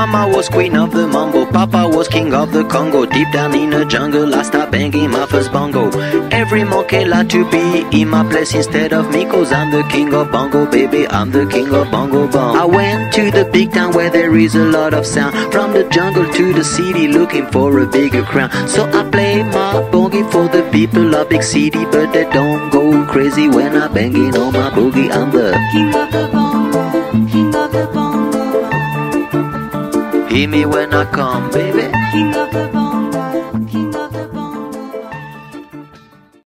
Mama was queen of the mambo, Papa was king of the Congo. Deep down in the jungle I start banging my first bongo. Every monkey like to be in my place instead of me, cause I'm the king of bongo, baby, I'm the king of bongo bong. I went to the big town where there is a lot of sound, from the jungle to the city looking for a bigger crown. So I play my boogie for the people of big city, but they don't go crazy when I banging on my boogie. I'm the king of the bongo, king of the bongo. hear me when I come, baby. King of the bongo.